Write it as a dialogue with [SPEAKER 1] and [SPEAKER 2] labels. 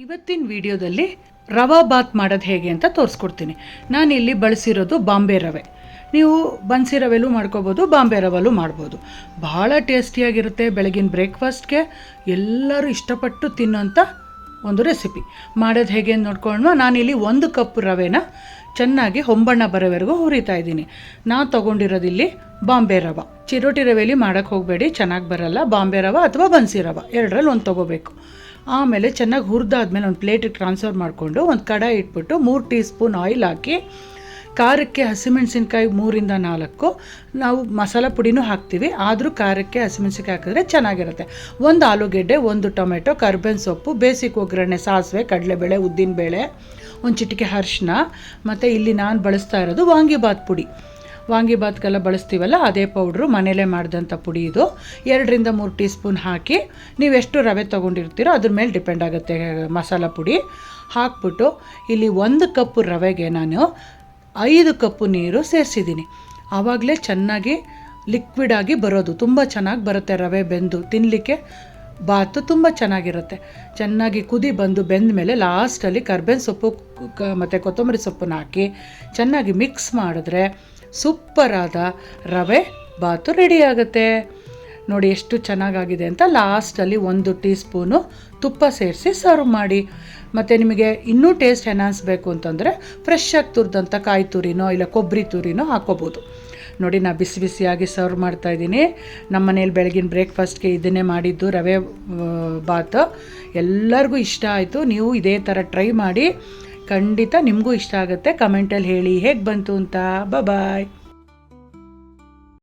[SPEAKER 1] ಇವತ್ತಿನ ವಿಡಿಯೋದಲ್ಲಿ ರವಾ ಬಾತ್ ಮಾಡೋದು ಹೇಗೆ ಅಂತ ತೋರಿಸ್ಕೊಡ್ತೀನಿ. ನಾನಿಲ್ಲಿ ಬಳಸಿರೋದು ಬಾಂಬೆ ರವೆ. ನೀವು ಬನ್ಸಿ ರವೆಲೂ ಮಾಡ್ಕೋಬೋದು, ಬಾಂಬೆ ರವೆಲೂ ಮಾಡ್ಬೋದು. ಭಾಳ ಟೇಸ್ಟಿಯಾಗಿರುತ್ತೆ. ಬೆಳಗಿನ ಬ್ರೇಕ್ಫಾಸ್ಟ್ಗೆ ಎಲ್ಲರೂ ಇಷ್ಟಪಟ್ಟು ತಿನ್ನೋಂಥ ಒಂದು ರೆಸಿಪಿ. ಮಾಡೋದು ಹೇಗೆ ಅಂತ ನೋಡ್ಕೊಂಡು ನಾನಿಲ್ಲಿ 1 ಕಪ್ ರವೆನ ಚೆನ್ನಾಗಿ ಹೊಂಬಣ್ಣ ಬರೋವರೆಗೂ ಹುರಿತಾ ಇದ್ದೀನಿ. ನಾನು ತೊಗೊಂಡಿರೋದಿಲ್ಲಿ ಬಾಂಬೆ ರವೆ. ಚಿರೋಟಿ ರವೆಯಲ್ಲಿ ಮಾಡೋಕ್ಕೆ ಹೋಗಬೇಡಿ, ಚೆನ್ನಾಗಿ ಬರಲ್ಲ. ಬಾಂಬೆ ರವೆ ಅಥವಾ ಬನ್ಸಿ ರವೆ ಎರಡರಲ್ಲಿ ಒಂದು ತೊಗೋಬೇಕು. ಆಮೇಲೆ ಚೆನ್ನಾಗಿ ಹುರಿದಾದ್ಮೇಲೆ ಒಂದು ಪ್ಲೇಟಿಗೆ ಟ್ರಾನ್ಸ್ಫರ್ ಮಾಡಿಕೊಂಡು ಒಂದು ಕಡಾಯಿ ಇಟ್ಬಿಟ್ಟು 3 ಟೀ ಸ್ಪೂನ್ ಆಯಿಲ್ ಹಾಕಿ, ಖಾರಕ್ಕೆ ಹಸಿಮೆಣಸಿನ್ಕಾಯಿ 3 ಇಂದ 4 ನಾವು ಮಸಾಲ ಪುಡಿನೂ ಹಾಕ್ತೀವಿ. ಆದರೂ ಖಾರಕ್ಕೆ ಹಸಿಮೆಣಸಿನ್ಕಾಯಿ ಹಾಕಿದ್ರೆ ಚೆನ್ನಾಗಿರುತ್ತೆ. 1 ಆಲೂಗೆಡ್ಡೆ, 1 ಟೊಮೆಟೊ, ಕರ್ಬೇವಿನ ಸೊಪ್ಪು, ಬೇಸಿಕ್ ಒಗ್ಗರಣೆ, ಸಾಸಿವೆ, ಕಡಲೆಬೇಳೆ, ಉದ್ದಿನಬೇಳೆ, ಒಂದು ಚಿಟಿಕೆ ಅರಿಶಿನ, ಮತ್ತು ಇಲ್ಲಿ ನಾನು ಬಳಸ್ತಾ ಇರೋದು ವಾಂಗಿಬಾತ್ ಪುಡಿ. ವಾಂಗಿಬಾತ್ಗೆಲ್ಲ ಬಳಸ್ತೀವಲ್ಲ ಅದೇ ಪೌಡ್ರು, ಮನೇಲೇ ಮಾಡಿದಂಥ ಪುಡಿ ಇದು. 2 ರಿಂದ 3 ಟೀ ಸ್ಪೂನ್ ಹಾಕಿ, ನೀವೆಷ್ಟು ರವೆ ತೊಗೊಂಡಿರ್ತೀರೋ ಅದ್ರ ಮೇಲೆ ಡಿಪೆಂಡ್ ಆಗುತ್ತೆ ಮಸಾಲ ಪುಡಿ ಹಾಕ್ಬಿಟ್ಟು, ಇಲ್ಲಿ 1 ಕಪ್ ರವೆಗೆ ನಾನು 5 ಕಪ್ಪು ನೀರು ಸೇರಿಸಿದ್ದೀನಿ. ಆವಾಗಲೇ ಚೆನ್ನಾಗಿ ಲಿಕ್ವಿಡಾಗಿ ಬರೋದು, ತುಂಬ ಚೆನ್ನಾಗಿ ಬರುತ್ತೆ ರವೆ ಬೆಂದು. ತಿನ್ನಲಿಕ್ಕೆ ಬಾತು ತುಂಬ ಚೆನ್ನಾಗಿರುತ್ತೆ. ಚೆನ್ನಾಗಿ ಕುದಿ ಬೆಂದ ಮೇಲೆ ಲಾಸ್ಟಲ್ಲಿ ಕರ್ಬೇವಿನ ಸೊಪ್ಪು ಮತ್ತು ಕೊತ್ತಂಬರಿ ಸೊಪ್ಪನ್ನ ಹಾಕಿ ಚೆನ್ನಾಗಿ ಮಿಕ್ಸ್ ಮಾಡಿದ್ರೆ ಸೂಪರಾದ ರವೆ ಬಾತು ರೆಡಿ ಆಗುತ್ತೆ. ನೋಡಿ ಎಷ್ಟು ಚೆನ್ನಾಗಾಗಿದೆ ಅಂತ. ಲಾಸ್ಟಲ್ಲಿ 1 ಟೀ ಸ್ಪೂನು ತುಪ್ಪ ಸೇರಿಸಿ ಸರ್ವ್ ಮಾಡಿ. ಮತ್ತು ನಿಮಗೆ ಇನ್ನೂ ಟೇಸ್ಟ್ ಎನ್ಹಾನ್ಸ್ ಬೇಕು ಅಂತಂದರೆ ಫ್ರೆಶ್ಶಾಗಿ ತುರಿದಂಥ ಕಾಯಿ ತುರಿನೋ ಇಲ್ಲ ಕೊಬ್ಬರಿ ತುರಿನೋ ಹಾಕ್ಕೋಬೋದು. ನೋಡಿ ನಾನು ಬಿಸಿ ಬಿಸಿಯಾಗಿ ಸರ್ವ್ ಮಾಡ್ತಾಯಿದ್ದೀನಿ. ನಮ್ಮ ಮನೇಲಿ ಬೆಳಗಿನ ಬ್ರೇಕ್ಫಾಸ್ಟ್ಗೆ ಇದನ್ನೇ ಮಾಡಿದ್ದು, ರವೆ ಬಾತು. ಎಲ್ಲರಿಗೂ ಇಷ್ಟ ಆಯಿತು. ನೀವು ಇದೇ ಥರ ಟ್ರೈ ಮಾಡಿ, ಖಂಡಿತ ನಿಮಗೂ ಇಷ್ಟ ಆಗುತ್ತೆ. ಕಮೆಂಟಲ್ಲಿ ಹೇಳಿ ಹೇಗೆ ಬಂತು ಅಂತ. ಬಾಯ್.